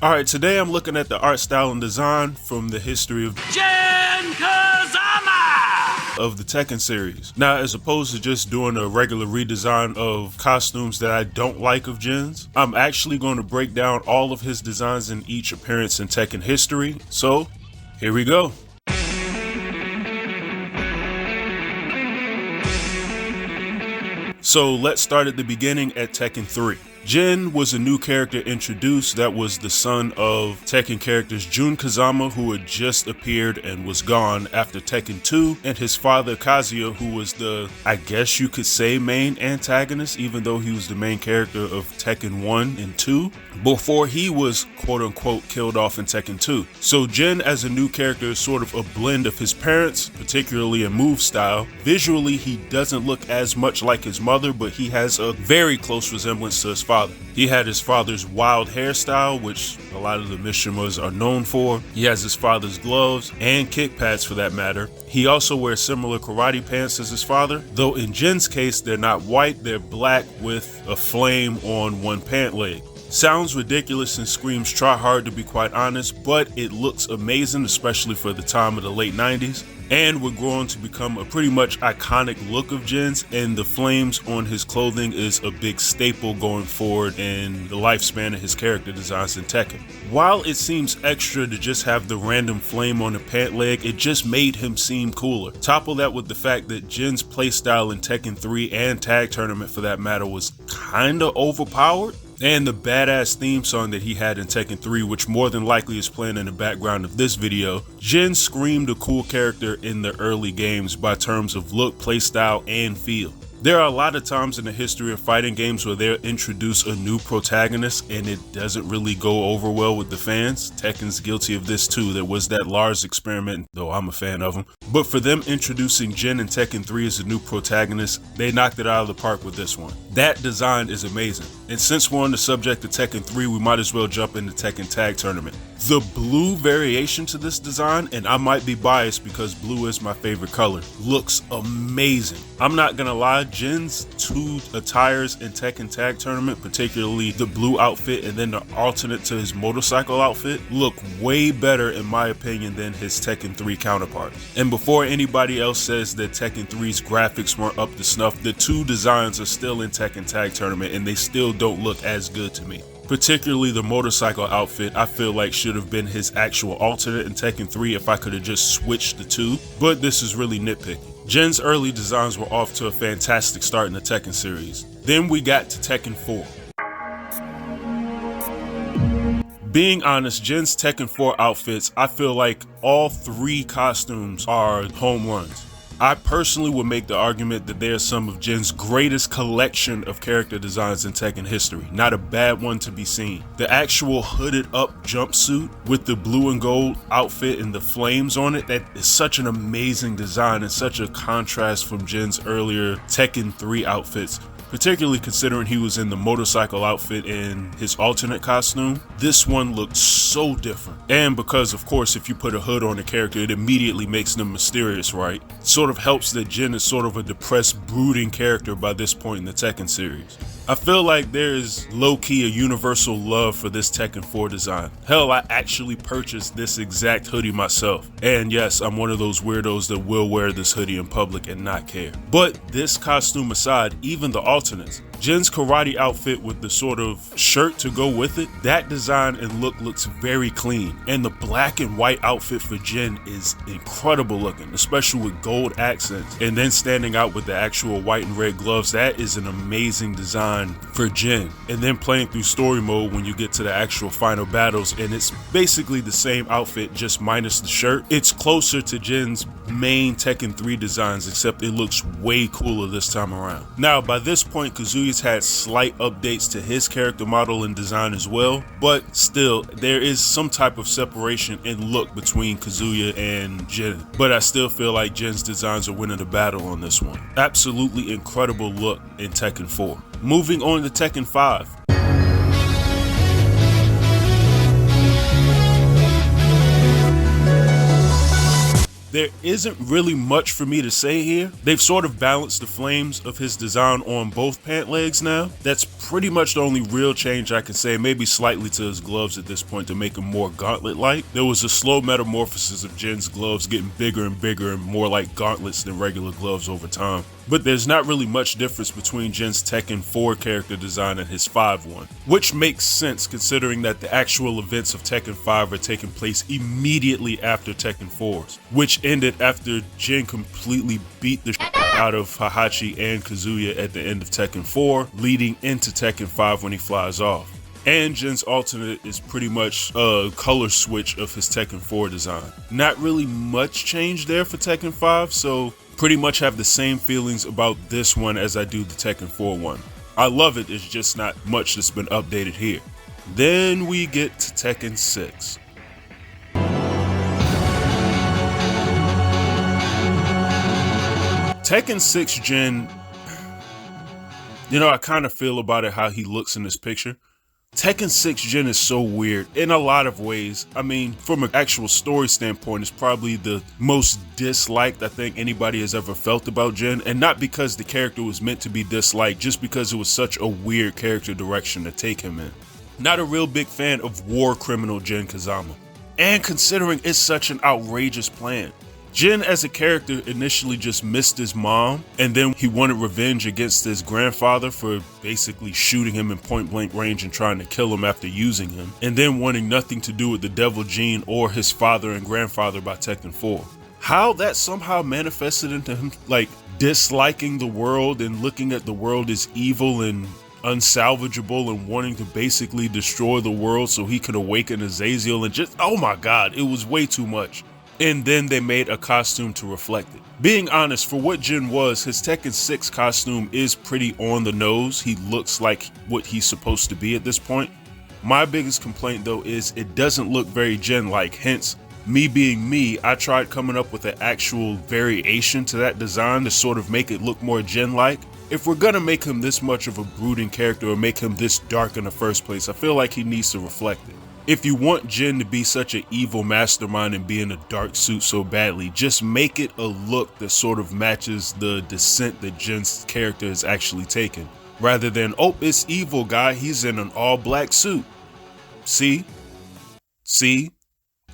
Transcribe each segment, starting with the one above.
Alright, today I'm looking at the art style and design from the history of Jin Kazama of the Tekken series. Now, as opposed to just doing a regular redesign of costumes that I don't like of Jin's, I'm actually going to break down all of his designs in each appearance in Tekken history. So, here we go. So let's start at the beginning at Tekken 3. Jin was a new character introduced that was the son of Tekken characters Jin Kazama, who had just appeared and was gone after Tekken 2, and his father Kazuya, who was the, I guess you could say, main antagonist, even though he was the main character of Tekken 1 and 2, before he was quote-unquote killed off in Tekken 2. So Jin as a new character is sort of a blend of his parents, particularly in move style. Visually, he doesn't look as much like his mother, but he has a very close resemblance to his father. He had his father's wild hairstyle, which a lot of the Mishimas are known for. He has his father's gloves and kick pads for that matter. He also wears similar karate pants as his father, though in Jin's case, they're not white, they're black with a flame on one pant leg. Sounds ridiculous and screams try hard, to be quite honest, but it looks amazing, especially for the time of the late 90s. And would grow on to become a pretty much iconic look of Jin's, and the flames on his clothing is a big staple going forward in the lifespan of his character designs in Tekken. While it seems extra to just have the random flame on the pant leg, it just made him seem cooler. Topple that with the fact that Jin's playstyle in Tekken 3 and Tag Tournament for that matter was kinda overpowered. And the badass theme song that he had in Tekken 3, which more than likely is playing in the background of this video, Jin screamed a cool character in the early games by terms of look, playstyle, and feel. There are a lot of times in the history of fighting games where they'll introduce a new protagonist and it doesn't really go over well with the fans. Tekken's guilty of this too. There was that Lars experiment, though I'm a fan of him. But for them introducing Jin in Tekken 3 as a new protagonist, they knocked it out of the park with this one. That design is amazing. And since we're on the subject of Tekken 3, we might as well jump into Tekken Tag Tournament. The blue variation to this design, and I might be biased because blue is my favorite color, looks amazing. I'm not gonna lie, Jin's two attires in Tekken Tag Tournament, particularly the blue outfit and then the alternate to his motorcycle outfit, look way better in my opinion than his Tekken 3 counterpart. And before anybody else says that Tekken 3's graphics weren't up to snuff, the two designs are still in Tekken Tag Tournament and they still don't look as good to me. Particularly the motorcycle outfit, I feel like should have been his actual alternate in Tekken 3 if I could have just switched the two, but this is really nitpicking. Jin's early designs were off to a fantastic start in the Tekken series. Then we got to Tekken 4. Being honest, Jin's Tekken 4 outfits, I feel like all three costumes are home runs. I personally would make the argument that they are some of Jin's greatest collection of character designs in Tekken history. Not a bad one to be seen. The actual hooded up jumpsuit with the blue and gold outfit and the flames on it, that is such an amazing design and such a contrast from Jin's earlier Tekken 3 outfits. Particularly considering he was in the motorcycle outfit in his alternate costume. This one looked so different. And because, of course, if you put a hood on a character, it immediately makes them mysterious, right? Sort of helps that Jin is sort of a depressed, brooding character by this point in the Tekken series. I feel like there is low-key a universal love for this Tekken 4 design. Hell, I actually purchased this exact hoodie myself. And yes, I'm one of those weirdos that will wear this hoodie in public and not care. But this costume aside, even the alternates, Jin's karate outfit with the sort of shirt to go with it, that design and look looks very clean. And the black and white outfit for Jin is incredible looking, especially with gold accents. And then standing out with the actual white and red gloves, that is an amazing design for Jin. And then playing through story mode when you get to the actual final battles, and it's basically the same outfit, just minus the shirt. It's closer to Jin's main Tekken 3 designs, except it looks way cooler this time around. Now, by this point, Kazuya's had slight updates to his character model and design as well, but still, there is some type of separation in look between Kazuya and Jin. But I still feel like Jin's designs are winning the battle on this one. Absolutely incredible look in Tekken 4. Moving on to Tekken 5. There isn't really much for me to say here. They've sort of balanced the flames of his design on both pant legs now. That's pretty much the only real change I can say, maybe slightly to his gloves at this point to make him more gauntlet-like. There was a slow metamorphosis of Jin's gloves getting bigger and bigger and more like gauntlets than regular gloves over time. But there's not really much difference between Jin's Tekken 4 character design and his 5 one, which makes sense considering that the actual events of Tekken 5 are taking place immediately after Tekken 4's, which ended after Jin completely beat the shit out of Heihachi and Kazuya at the end of Tekken 4, leading into Tekken 5 when he flies off. And Jin's alternate is pretty much a color switch of his Tekken 4 design. Not really much change there for Tekken 5, so pretty much have the same feelings about this one as I do the Tekken 4 one. I love it, it's just not much that's been updated here. Then we get to Tekken 6. Tekken 6 Jin, I kind of feel about it how he looks in this picture. Tekken 6 Jin is so weird in a lot of ways. I mean, from an actual story standpoint, it's probably the most disliked I think anybody has ever felt about Jin, and not because the character was meant to be disliked, just because it was such a weird character direction to take him in. Not a real big fan of war criminal Jin Kazama. And considering it's such an outrageous plan. Jin as a character initially just missed his mom, and then he wanted revenge against his grandfather for basically shooting him in point blank range and trying to kill him after using him, and then wanting nothing to do with the devil Jin or his father and grandfather by Tekken 4. How that somehow manifested into him disliking the world and looking at the world as evil and unsalvageable and wanting to basically destroy the world so he could awaken Azazel, and just, oh my god, it was way too much. And then they made a costume to reflect it. Being honest, for what Jin was, his Tekken 6 costume is pretty on the nose. He looks like what he's supposed to be at this point. My biggest complaint though is it doesn't look very Jin-like, hence me being me, I tried coming up with an actual variation to that design to sort of make it look more Jin-like. If we're gonna make him this much of a brooding character or make him this dark in the first place, I feel like he needs to reflect it. If you want Jin to be such an evil mastermind and be in a dark suit so badly, just make it a look that sort of matches the descent that Jin's character is actually taken. Rather than, oh, it's evil guy, he's in an all black suit. See?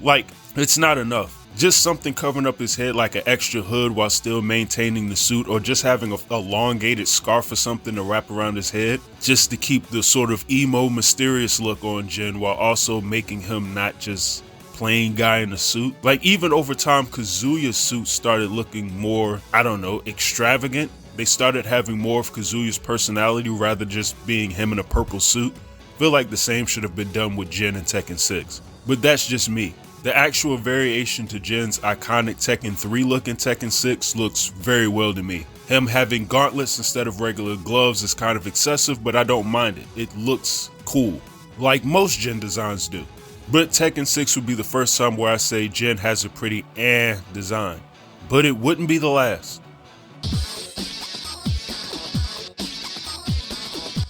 Like, it's not enough. Just something covering up his head like an extra hood while still maintaining the suit, or just having a elongated scarf or something to wrap around his head, just to keep the sort of emo mysterious look on Jin while also making him not just plain guy in a suit. Like, even over time, Kazuya's suit started looking more, extravagant. They started having more of Kazuya's personality rather just being him in a purple suit. Feel like the same should have been done with Jin in Tekken 6. But that's just me. The actual variation to Jin's iconic Tekken 3 look in Tekken 6 looks very well to me. Him having gauntlets instead of regular gloves is kind of excessive, but I don't mind it. It looks cool, like most Jin designs do. But Tekken 6 would be the first time where I say Jin has a pretty design. But it wouldn't be the last.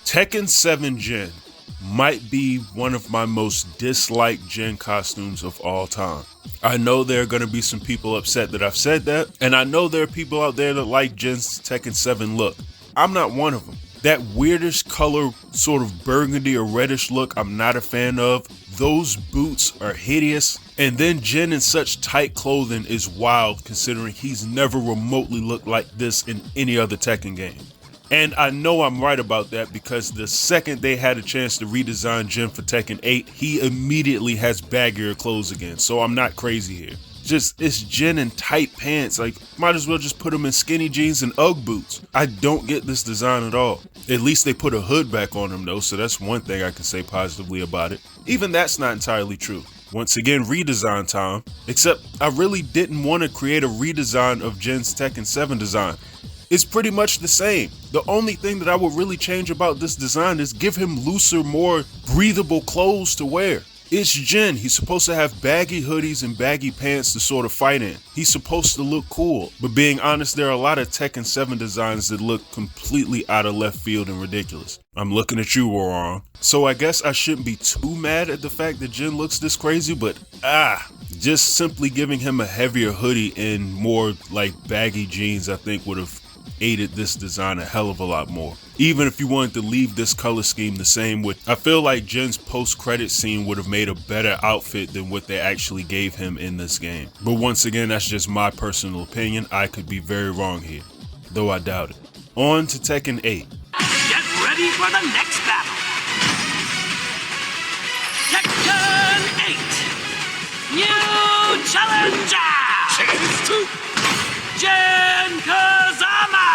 Tekken 7 Jin might be one of my most disliked Jin costumes of all time. I know there are going to be some people upset that I've said that, and I know there are people out there that like Jin's Tekken 7 look. I'm not one of them. That weirdish color, sort of burgundy or reddish look, I'm not a fan of. Those boots are hideous. And then Jin in such tight clothing is wild considering he's never remotely looked like this in any other Tekken game. And I know I'm right about that because the second they had a chance to redesign Jin for Tekken 8, he immediately has baggier clothes again, so I'm not crazy here. Just, it's Jin in tight pants, like, might as well just put him in skinny jeans and Ugg boots. I don't get this design at all. At least they put a hood back on him though, so that's one thing I can say positively about it. Even that's not entirely true. Once again, redesign time, except I really didn't want to create a redesign of Jin's Tekken 7 design. It's pretty much the same. The only thing that I would really change about this design is give him looser, more breathable clothes to wear. It's Jin. He's supposed to have baggy hoodies and baggy pants to sort of fight in. He's supposed to look cool. But being honest, there are a lot of Tekken 7 designs that look completely out of left field and ridiculous. I'm looking at you, Warong. So I guess I shouldn't be too mad at the fact that Jin looks this crazy, but Just simply giving him a heavier hoodie and more like baggy jeans I think would have aided this design a hell of a lot more. Even if you wanted to leave this color scheme the same, I feel like Jin's post-credit scene would have made a better outfit than what they actually gave him in this game. But once again, that's just my personal opinion. I could be very wrong here, though I doubt it. On to Tekken 8. Get ready for the next battle. Tekken 8. New challenger. Jin Kazama.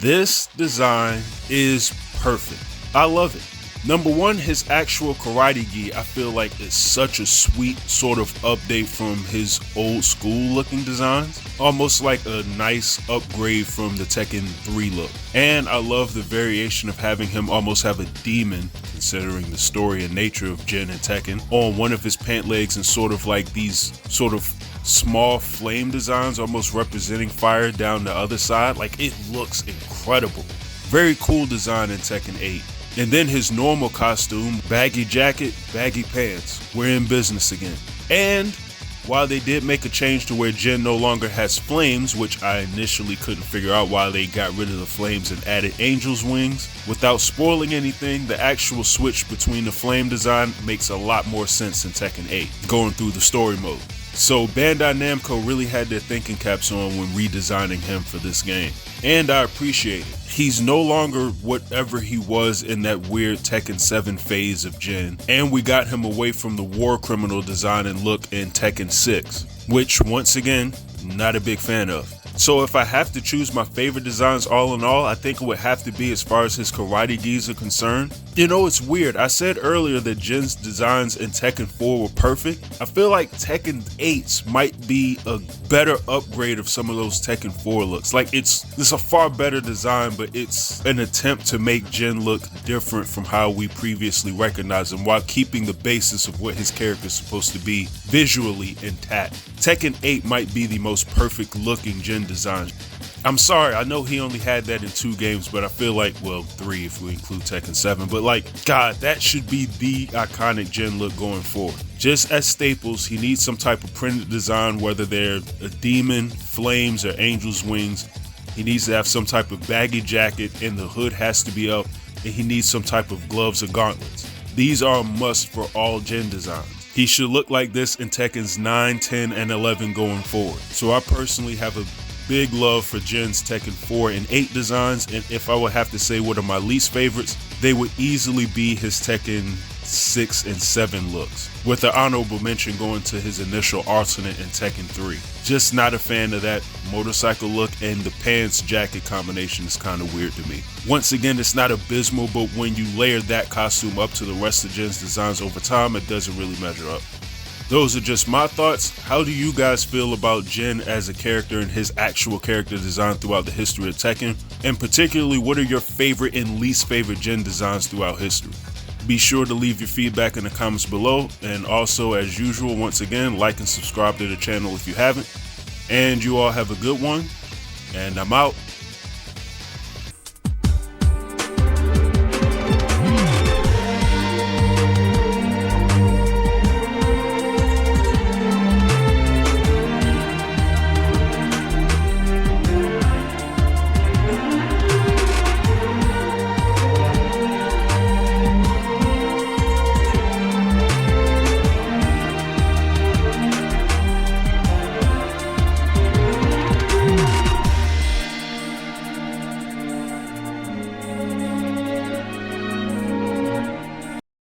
This design is perfect. I love it. Number one, his actual karate gi I feel like is such a sweet sort of update from his old school looking designs. Almost like a nice upgrade from the Tekken 3 look. And I love the variation of having him almost have a demon, considering the story and nature of Jin and Tekken, on one of his pant legs, and sort of like these sort of small flame designs almost representing fire down the other side. Like, it looks incredible. Very cool design in Tekken 8. And then his normal costume, baggy jacket, baggy pants. We're in business again. And while they did make a change to where Jin no longer has flames, which I initially couldn't figure out why they got rid of the flames and added angel's wings, without spoiling anything, the actual switch between the flame design makes a lot more sense in Tekken 8, going through the story mode. So Bandai Namco really had their thinking caps on when redesigning him for this game. And I appreciate it. He's no longer whatever he was in that weird Tekken 7 phase of Jin, and we got him away from the war criminal design and look in Tekken 6, which once again, not a big fan of. So if I have to choose my favorite designs all in all, I think it would have to be as far as his karate gis are concerned. You know, it's weird. I said earlier that Jin's designs in Tekken 4 were perfect. I feel like Tekken 8's might be a better upgrade of some of those Tekken 4 looks. Like, it's a far better design, but it's an attempt to make Jin look different from how we previously recognized him, while keeping the basis of what his character is supposed to be visually intact. Tekken 8 might be the most perfect looking Jin design. I'm sorry, I know he only had that in 2 games, but I feel like, well, 3 if we include Tekken 7, but like, God, that should be the iconic Jin look going forward. Just as staples, he needs some type of printed design, whether they're a demon, flames, or angel's wings. He needs to have some type of baggy jacket, and the hood has to be up, and he needs some type of gloves or gauntlets. These are a must for all Jin designs. He should look like this in Tekkens 9, 10, and 11 going forward. So I personally have a big love for Jin's Tekken 4 and 8 designs, and if I would have to say what are my least favorites, they would easily be his Tekken 6 and 7 looks, with the honorable mention going to his initial alternate in Tekken 3. Just not a fan of that motorcycle look, and the pants jacket combination is kind of weird to me. Once again, it's not abysmal, but when you layer that costume up to the rest of Jin's designs over time, it doesn't really measure up. Those are just my thoughts. How do you guys feel about Jin as a character and his actual character design throughout the history of Tekken? And particularly, what are your favorite and least favorite Jin designs throughout history? Be sure to leave your feedback in the comments below, and also, as usual, once again, like and subscribe to the channel if you haven't. And you all have a good one, and I'm out.